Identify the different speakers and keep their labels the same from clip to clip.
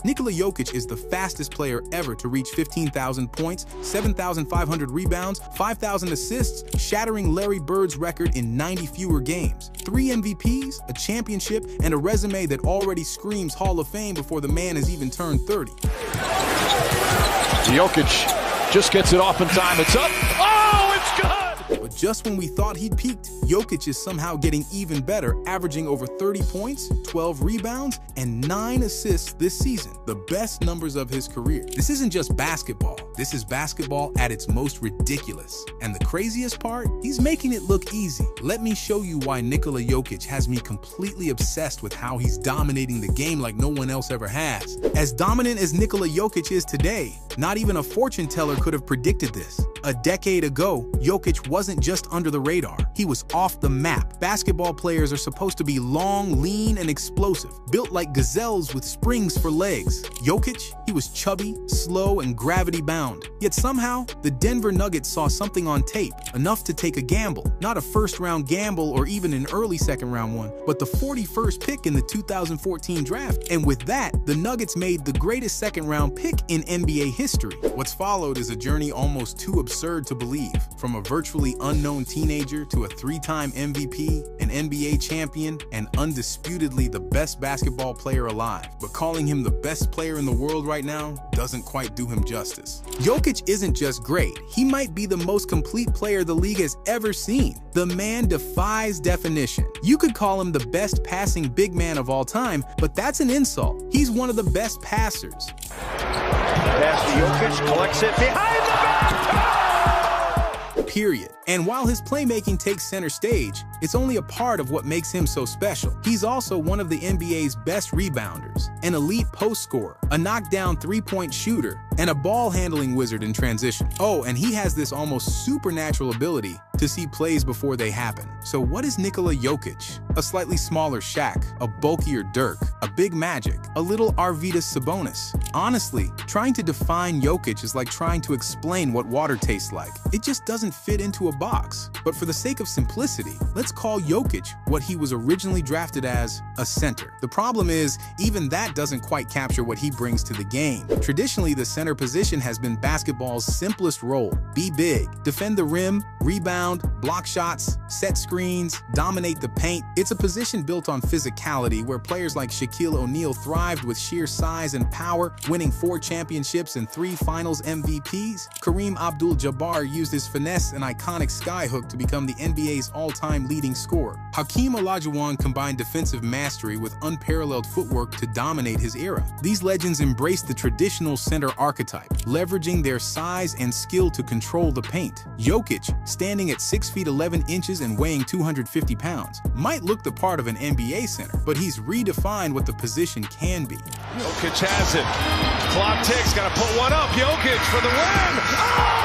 Speaker 1: Nikola Jokic is the fastest player ever to reach 15,000 points, 7,500 rebounds, 5,000 assists, shattering Larry Bird's record in 90 fewer games. 3 MVPs, a championship, and a resume that already screams Hall of Fame before the man has even turned 30.
Speaker 2: Jokic just gets it off in time. It's up. Oh, it's good!
Speaker 1: But just when we thought he'd peaked, Jokic is somehow getting even better, averaging over 30 points, 12 rebounds, and 9 assists this season, the best numbers of his career. This isn't just basketball. This is basketball at its most ridiculous. And the craziest part? He's making it look easy. Let me show you why Nikola Jokic has me completely obsessed with how he's dominating the game like no one else ever has. As dominant as Nikola Jokic is today, not even a fortune teller could have predicted this. A decade ago, Jokic wasn't just under the radar. He was off the map. Basketball players are supposed to be long, lean, and explosive, built like gazelles with springs for legs. Jokic, he was chubby, slow, and gravity-bound. Yet somehow, the Denver Nuggets saw something on tape, enough to take a gamble. Not a first-round gamble or even an early second-round one, but the 41st pick in the 2014 draft. And with that, the Nuggets made the greatest second-round pick in NBA history. What's followed is a journey almost too absurd to believe. From a virtually unknown teenager to a 3-time MVP, an NBA champion, and undisputedly the best basketball player alive. But calling him the best player in the world right now doesn't quite do him justice. Jokic isn't just great, he might be the most complete player the league has ever seen. The man defies definition. You could call him the best passing big man of all time, but that's an insult. He's one of the best passers.
Speaker 2: Pass to Jokic, collects it behind the back.
Speaker 1: Period. And while his playmaking takes center stage, it's only a part of what makes him so special. He's also one of the NBA's best rebounders, an elite post scorer, a knockdown three-point shooter, and a ball-handling wizard in transition. Oh, and he has this almost supernatural ability to see plays before they happen. So what is Nikola Jokic? A slightly smaller Shaq, a bulkier Dirk, a big Magic, a little Arvydas Sabonis. Honestly, trying to define Jokic is like trying to explain what water tastes like. It just doesn't fit into a box. But for the sake of simplicity, let's call Jokic what he was originally drafted as, a center. The problem is, even that doesn't quite capture what he brings to the game. Traditionally, the center position has been basketball's simplest role. Be big, defend the rim, rebound, block shots, set screens, dominate the paint. It's a position built on physicality where players like Shaquille O'Neal thrived with sheer size and power, winning 4 championships and 3 finals MVPs. Kareem Abdul-Jabbar used his finesse and iconic skyhook to become the NBA's all-time leading scorer. Hakeem Olajuwon combined defensive mastery with unparalleled footwork to dominate his era. These legends embraced the traditional center archetype, leveraging their size and skill to control the paint. Jokic, standing at 6 feet 11 inches and weighing 250 pounds, might look the part of an NBA center, but he's redefined what the position can be.
Speaker 2: Jokic has it. Clock ticks, gotta put one up. Jokic for the win. Oh!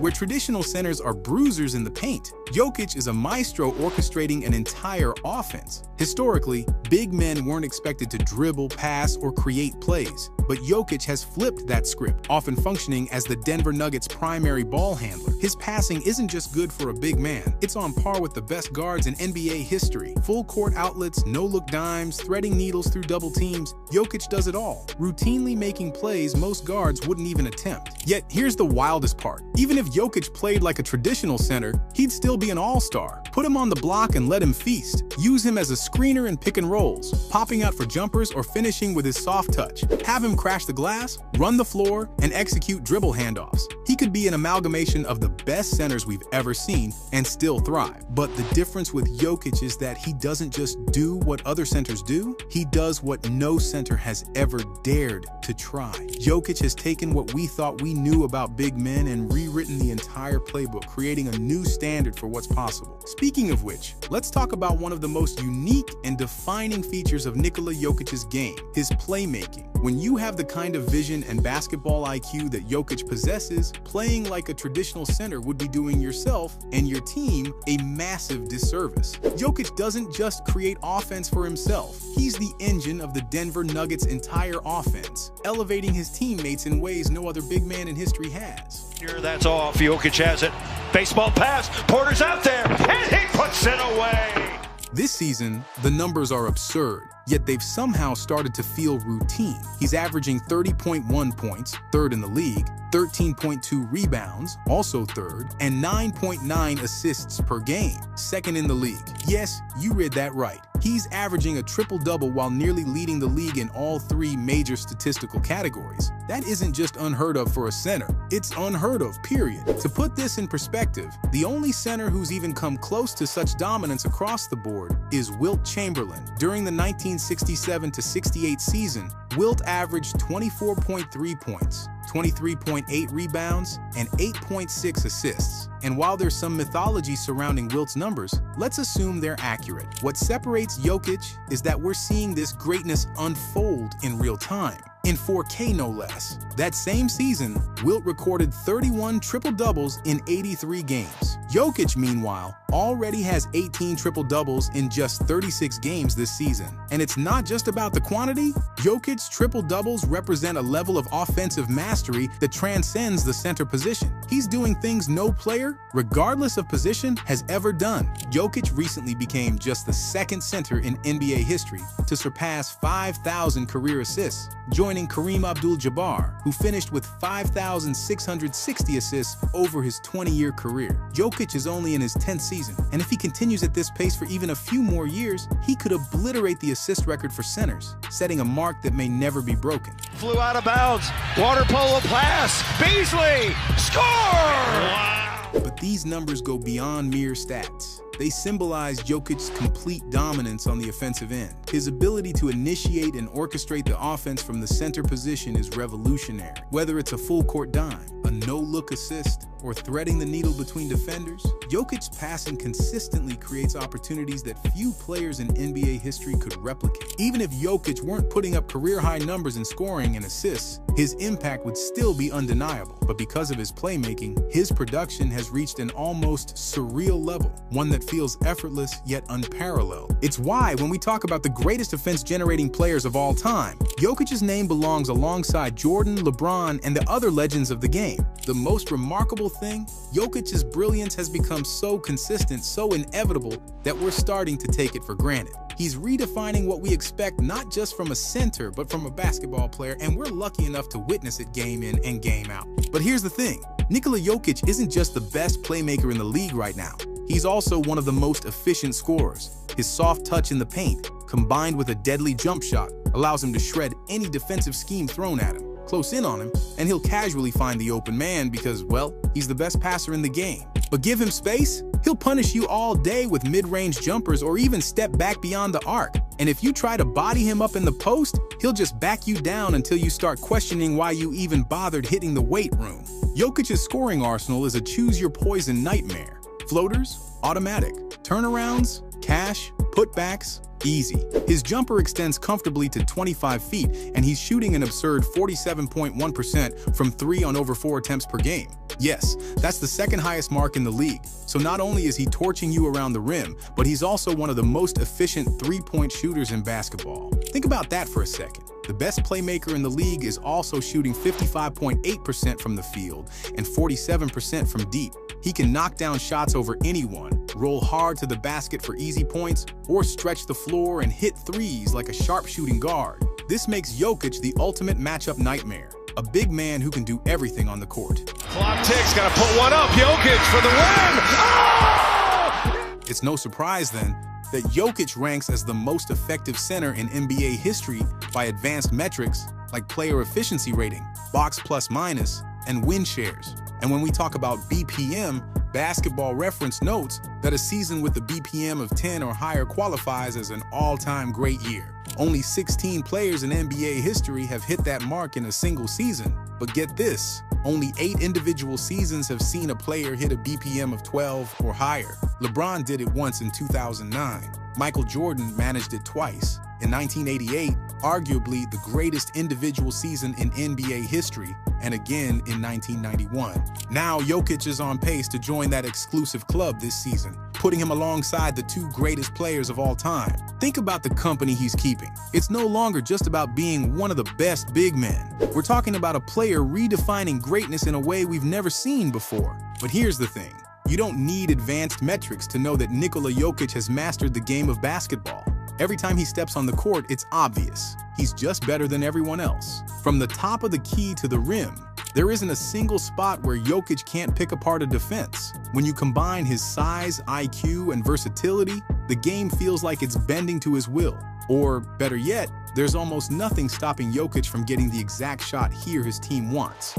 Speaker 1: Where traditional centers are bruisers in the paint, Jokic is a maestro orchestrating an entire offense. Historically, big men weren't expected to dribble, pass, or create plays, but Jokic has flipped that script, often functioning as the Denver Nuggets' primary ball handler. His passing isn't just good for a big man, it's on par with the best guards in NBA history. Full court outlets, no-look dimes, threading needles through double teams, Jokic does it all, routinely making plays most guards wouldn't even attempt. Yet here's the wildest part. Even if Jokic played like a traditional center, he'd still be an all-star. Put him on the block and let him feast. Use him as a screener in pick and rolls, popping out for jumpers or finishing with his soft touch. Have him crash the glass, run the floor, and execute dribble handoffs. He could be an amalgamation of the best centers we've ever seen and still thrive. But the difference with Jokic is that he doesn't just do what other centers do, he does what no center has ever dared to try. Jokic has taken what we thought we knew about big men and rewritten the entire playbook, creating a new standard for what's possible. Speaking of which, let's talk about one of the most unique and defining features of Nikola Jokic's game, his playmaking. When you have the kind of vision and basketball IQ that Jokic possesses, playing like a traditional center would be doing yourself and your team a massive disservice. Jokic doesn't just create offense for himself, he's the engine of the Denver Nuggets' entire offense, elevating his teammates in ways no other big man in history has.
Speaker 2: Here, that's off. Jokic has it. Baseball pass. Porter's out there, and he puts it away.
Speaker 1: This season, the numbers are absurd, yet they've somehow started to feel routine. He's averaging 30.1 points, third in the league, 13.2 rebounds, also third, and 9.9 assists per game, second in the league. Yes, you read that right. He's averaging a triple-double while nearly leading the league in all three major statistical categories. That isn't just unheard of for a center, it's unheard of, period. To put this in perspective, the only center who's even come close to such dominance across the board is Wilt Chamberlain. During the 1967-68 season, Wilt averaged 24.3 points, 23.8 rebounds, and 8.6 assists. And while there's some mythology surrounding Wilt's numbers, let's assume they're accurate. What separates Jokic is that we're seeing this greatness unfold in real time. In 4K no less. That same season, Wilt recorded 31 triple-doubles in 83 games. Jokic, meanwhile, already has 18 triple-doubles in just 36 games this season. And it's not just about the quantity. Jokic's triple-doubles represent a level of offensive mastery that transcends the center position. He's doing things no player, regardless of position, has ever done. Jokic recently became just the second center in NBA history to surpass 5,000 career assists, joining Kareem Abdul-Jabbar, who finished with 5,660 assists over his 20-year career. Jokic is only in his 10th season, and if he continues at this pace for even a few more years, he could obliterate the assist record for centers, setting a mark that may never be broken.
Speaker 2: Flew out of bounds. Water polo pass. Beasley. Score! Wow.
Speaker 1: But these numbers go beyond mere stats. They symbolize Jokic's complete dominance on the offensive end. His ability to initiate and orchestrate the offense from the center position is revolutionary. Whether it's a full-court dime, a no-look assist, or threading the needle between defenders, Jokic's passing consistently creates opportunities that few players in NBA history could replicate. Even if Jokic weren't putting up career-high numbers in scoring and assists, his impact would still be undeniable. But because of his playmaking, his production has reached an almost surreal level, one that feels effortless yet unparalleled. It's why, when we talk about the greatest offense-generating players of all time, Jokic's name belongs alongside Jordan, LeBron, and the other legends of the game. The most remarkable thing, Jokic's brilliance has become so consistent, so inevitable, that we're starting to take it for granted. He's redefining what we expect not just from a center, but from a basketball player, and we're lucky enough to witness it game in and game out. But here's the thing, Nikola Jokic isn't just the best playmaker in the league right now. He's also one of the most efficient scorers. His soft touch in the paint, combined with a deadly jump shot, allows him to shred any defensive scheme thrown at him. Close in on him, and he'll casually find the open man because, well, he's the best passer in the game. But give him space, he'll punish you all day with mid-range jumpers or even step back beyond the arc. And if you try to body him up in the post, he'll just back you down until you start questioning why you even bothered hitting the weight room. Jokic's scoring arsenal is a choose-your-poison nightmare. Floaters, automatic. Turnarounds, cash, putbacks, easy. His jumper extends comfortably to 25 feet, and he's shooting an absurd 47.1% from three on over 4 attempts per game. Yes, that's the second highest mark in the league. So not only is he torching you around the rim, but he's also one of the most efficient three-point shooters in basketball. Think about that for a second. The best playmaker in the league is also shooting 55.8% from the field and 47% from deep. He can knock down shots over anyone, roll hard to the basket for easy points, or stretch the floor and hit threes like a sharpshooting guard. This makes Jokic the ultimate matchup nightmare. A big man who can do everything on the court.
Speaker 2: Clock ticks, gotta put one up. Jokic for the win! Oh!
Speaker 1: It's no surprise then that Jokic ranks as the most effective center in NBA history by advanced metrics like player efficiency rating, box plus minus, and win shares. And when we talk about BPM, Basketball Reference notes that a season with a BPM of 10 or higher qualifies as an all-time great year. Only 16 players in NBA history have hit that mark in a single season. But get this, only 8 individual seasons have seen a player hit a BPM of 12 or higher. LeBron did it once in 2009. Michael Jordan managed it twice. In 1988, arguably the greatest individual season in NBA history, and again in 1991. Now Jokic is on pace to join that exclusive club this season, putting him alongside the 2 greatest players of all time. Think about the company he's keeping. It's no longer just about being one of the best big men. We're talking about a player redefining greatness in a way we've never seen before. But here's the thing. You don't need advanced metrics to know that Nikola Jokic has mastered the game of basketball. Every time he steps on the court, it's obvious. He's just better than everyone else. From the top of the key to the rim, there isn't a single spot where Jokic can't pick apart a defense. When you combine his size, IQ, and versatility, the game feels like it's bending to his will. Or, better yet, there's almost nothing stopping Jokic from getting the exact shot he or his team wants.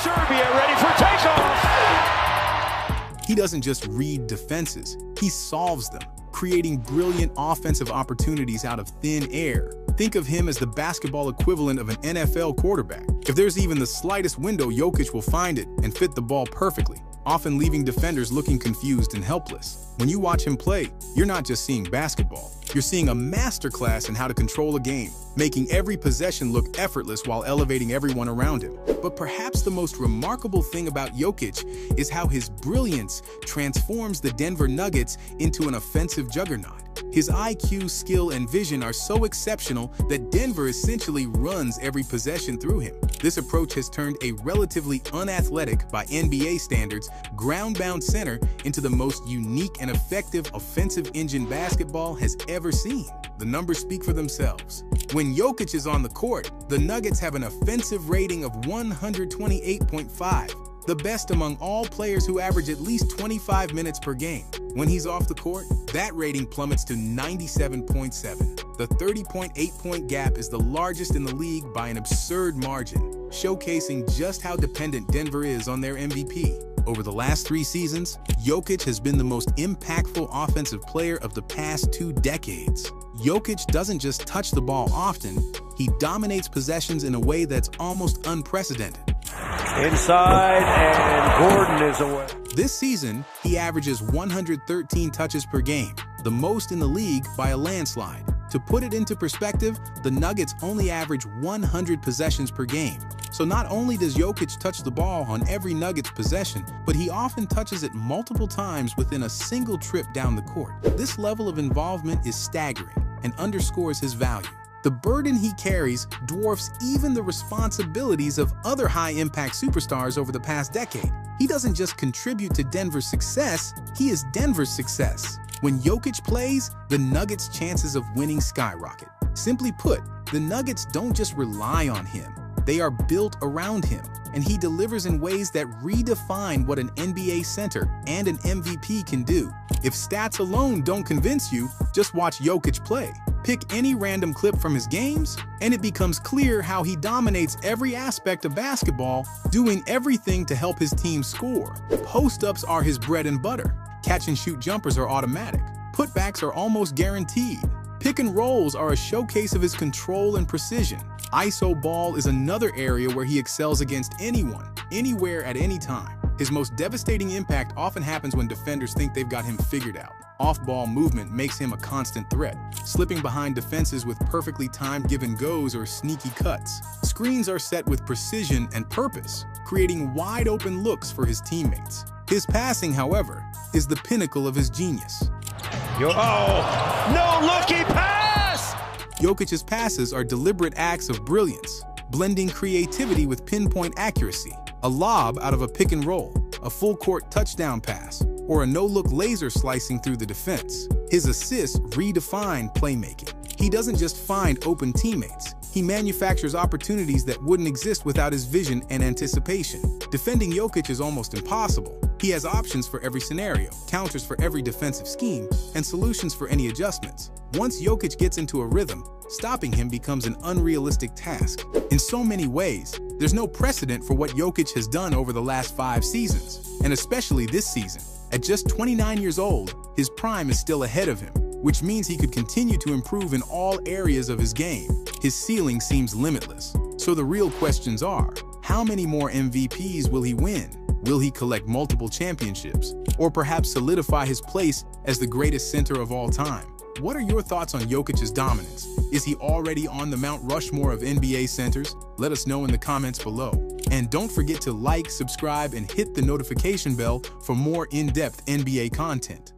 Speaker 2: Serbia ready for takeoff!
Speaker 1: He doesn't just read defenses, he solves them, creating brilliant offensive opportunities out of thin air. Think of him as the basketball equivalent of an NFL quarterback. If there's even the slightest window, Jokic will find it and fit the ball perfectly, often leaving defenders looking confused and helpless. When you watch him play, you're not just seeing basketball. You're seeing a masterclass in how to control a game, making every possession look effortless while elevating everyone around him. But perhaps the most remarkable thing about Jokic is how his brilliance transforms the Denver Nuggets into an offensive juggernaut. His IQ, skill, and vision are so exceptional that Denver essentially runs every possession through him. This approach has turned a relatively unathletic, by NBA standards, ground-bound center into the most unique and effective offensive engine basketball has ever seen. The numbers speak for themselves. When Jokic is on the court, the Nuggets have an offensive rating of 128.5. the best among all players who average at least 25 minutes per game. When he's off the court, that rating plummets to 97.7. The 30.8-point gap is the largest in the league by an absurd margin, showcasing just how dependent Denver is on their MVP. Over the last 3 seasons, Jokic has been the most impactful offensive player of the past 2 decades. Jokic doesn't just touch the ball often, he dominates possessions in a way that's almost unprecedented.
Speaker 3: Inside, and Gordon is away.
Speaker 1: This season, he averages 113 touches per game, the most in the league by a landslide. To put it into perspective, the Nuggets only average 100 possessions per game. So not only does Jokic touch the ball on every Nuggets possession, but he often touches it multiple times within a single trip down the court. This level of involvement is staggering and underscores his value. The burden he carries dwarfs even the responsibilities of other high-impact superstars over the past decade. He doesn't just contribute to Denver's success, he is Denver's success. When Jokic plays, the Nuggets' chances of winning skyrocket. Simply put, the Nuggets don't just rely on him, they are built around him, and he delivers in ways that redefine what an NBA center and an MVP can do. If stats alone don't convince you, just watch Jokic play. Pick any random clip from his games, and it becomes clear how he dominates every aspect of basketball, doing everything to help his team score. Post-ups are his bread and butter. Catch-and-shoot jumpers are automatic. Putbacks are almost guaranteed. Pick and rolls are a showcase of his control and precision. ISO ball is another area where he excels against anyone, anywhere at any time. His most devastating impact often happens when defenders think they've got him figured out. Off-ball movement makes him a constant threat, slipping behind defenses with perfectly timed give-and-goes or sneaky cuts. Screens are set with precision and purpose, creating wide-open looks for his teammates. His passing, however, is the pinnacle of his genius.
Speaker 2: Oh, no looky pass!
Speaker 1: Jokic's passes are deliberate acts of brilliance, blending creativity with pinpoint accuracy. A lob out of a pick and roll, a full-court touchdown pass, or a no-look laser slicing through the defense. His assists redefine playmaking. He doesn't just find open teammates, he manufactures opportunities that wouldn't exist without his vision and anticipation. Defending Jokic is almost impossible. He has options for every scenario, counters for every defensive scheme, and solutions for any adjustments. Once Jokic gets into a rhythm, stopping him becomes an unrealistic task. In so many ways, there's no precedent for what Jokic has done over the last 5 seasons, and especially this season. At just 29 years old, his prime is still ahead of him, which means he could continue to improve in all areas of his game. His ceiling seems limitless. So the real questions are, how many more MVPs will he win? Will he collect multiple championships? Or perhaps solidify his place as the greatest center of all time? What are your thoughts on Jokic's dominance? Is he already on the Mount Rushmore of NBA centers? Let us know in the comments below. And don't forget to like, subscribe, and hit the notification bell for more in-depth NBA content.